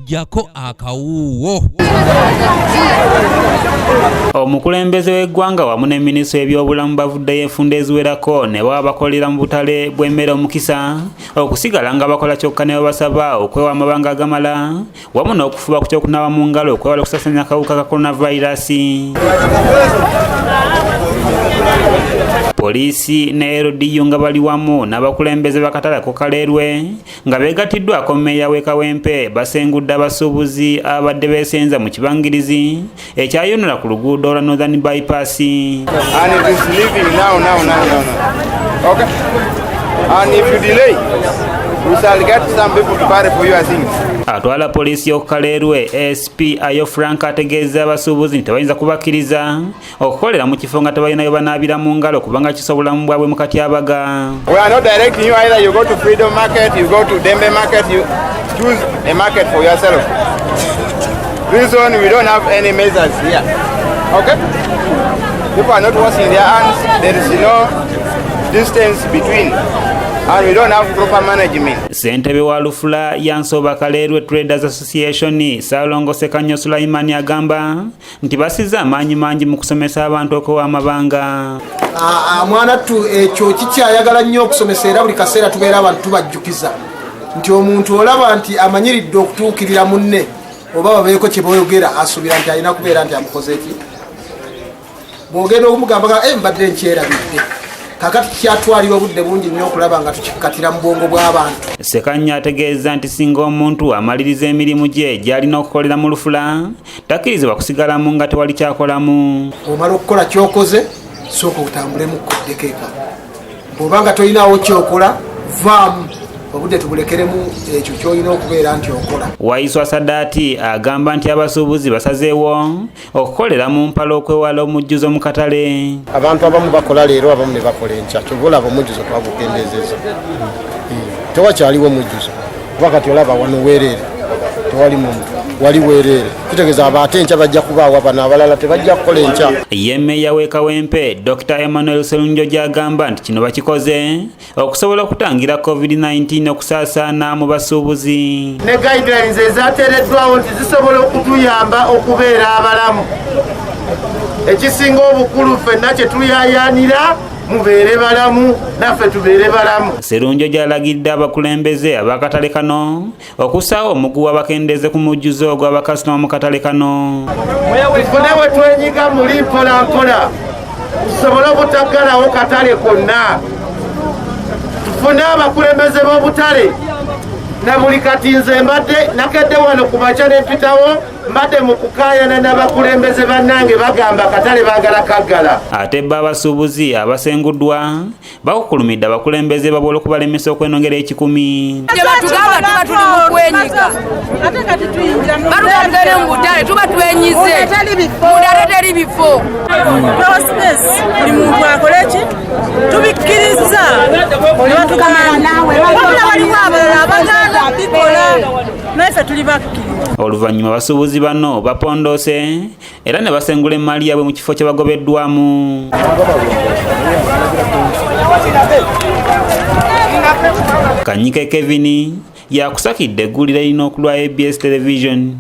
jako akawuwo. Omukulembeze w'eggwanga wamu ne minisitule y'ebyobulamu bavuddeyo enfunda eziwerako ne baba bakolera mu butale bw'emmere omukisa okusigala nga bakola kyokka ne babasaba okwewa amabanga agamala wamu n'okufuba ku kyokunaaba mu ngalo okwewala okusaasaanya akawuka ka coronavirus. Poliisi ne LDU nga bali wamu n'abakulembeze b'akatale ak'Okalerwe nga beegatiddwako mmeeya w'e Kawempe basengudde abasuubuzi abadde beesenza mu kibangirizi ekyayonera ku luguudo lwa Northern Bypass. And it is leaving now. Okay. And if you delay, we shall get some people to buy for your things. Atwala poliisi y'Okalerwe SP Ayo Frank ategeeza abasuubuzi nti tebayinza kubakkiriza okukolera mu kifo nga tebalinayo banaabira mu ngalo kubanga kisobolamu bwabwe mu katyabaga. We are not directing you either. You go to Freedom Market, you go to Dembe Market, you choose a market for yourself. This one we don't have any measures here. Okay? People are not washing their hands. There is no distance between. And we don't have proper management. Ssentebe wa Lufula Yansoba Kalerwe Traders Association Salongo Sekanyo Sulaimani agamba nti basiza amaanyi mangi mu kusomesa abantu okuwa amabanga. Mwana tu ekyo kikyayagala nnyo okusomesa era buli kaseera tubeera abantu tubajjukiza nti omuntu olaba nti amanyiridde okutuukirira munne oba babeeko kye boyogera asuubira nti alina kubeera nti amukoze ki. Bw'ogenda okumugamba mbadde nkyerabidde. Kakati kyatwalira obudde bungi nnyo okulaba nga tukikatira mu bwongo bw'abantu. Sekanya ategeeza nti singa omuntu amaliriza emirimu gye gy'alina okukolera mu Lufula takkirizibwa kusigalamu nga tewali kyakolamu. Omala okukola ky'okoze sooka otambulemu kuddeko eka. Bw'oba nga tolinawo kyokola vaamu obudde tubulekeremu ekyo ky'olina okubeera nti okola. Waiswa Sadaati agamba nti abasuubuzi basazeewo okukolera mu mpala okwewala omujjuzo mu katale. Abantu abamu bakola leero abamu ne bakola enkya kyobulaba omujjuzo twagukendezeza. Tewakyaliwo omujjuzo kuba kati olaba wano weereere tewali muntu wali weereere kitegeeza abaate enkya bajja kubaawa bano abalala tebajja kukola enkya. Ye mmeeya w'e Kawempe Dr. Emmanuel Sserunjo gy'agamba nti kino bakikoze okusobola okutangira COVID-19 okusaasaana mu basuubuzi. Ne guidelines ezaateereddwawo nti zisobola okutuyamba okubeera abalamu. Ekisinga obukulu ffenna kye tuyaayaanira mubeere balamu naffe tubeere balamu. Sserunjo gy'alagidde abakulembeze ab'akatale kano okussaawo omuguwa abakendeze ku mujjuzo ogw'abakasitoma mu katale kano. Tufune bwe twenyiga muli mpola mpola tusobole obutaggalawo katale konna. Tufune abakulembeze b'obutale na buli kati nze mbadde nakedde wano ku makya ne mpitawo mbadde mu kukaayana n'abakulembeze bannange bagamba akatale baagala kaggala. Ate bo abasuubuzi abasenguddwa bakukulumidde abakulembeze babola okubalemesa okwenongera ekikumi. Gye batugamba tuba tuli mu kwenyiga batugambire mu butale tuba twenyize mundala teri bifo. Buli muntu akole ki tubikkiriza ne batugamba waliwo abalala abaganda bikola naffe tuli bakkiriza. Oluvannyuma abasuubuzi bano bapondoose era ne basengula emmaali yaabwe mu kifo kye bagobeddwamu. Kanyike Kevin yakusakidde eggulire erina okulwa ABS Television.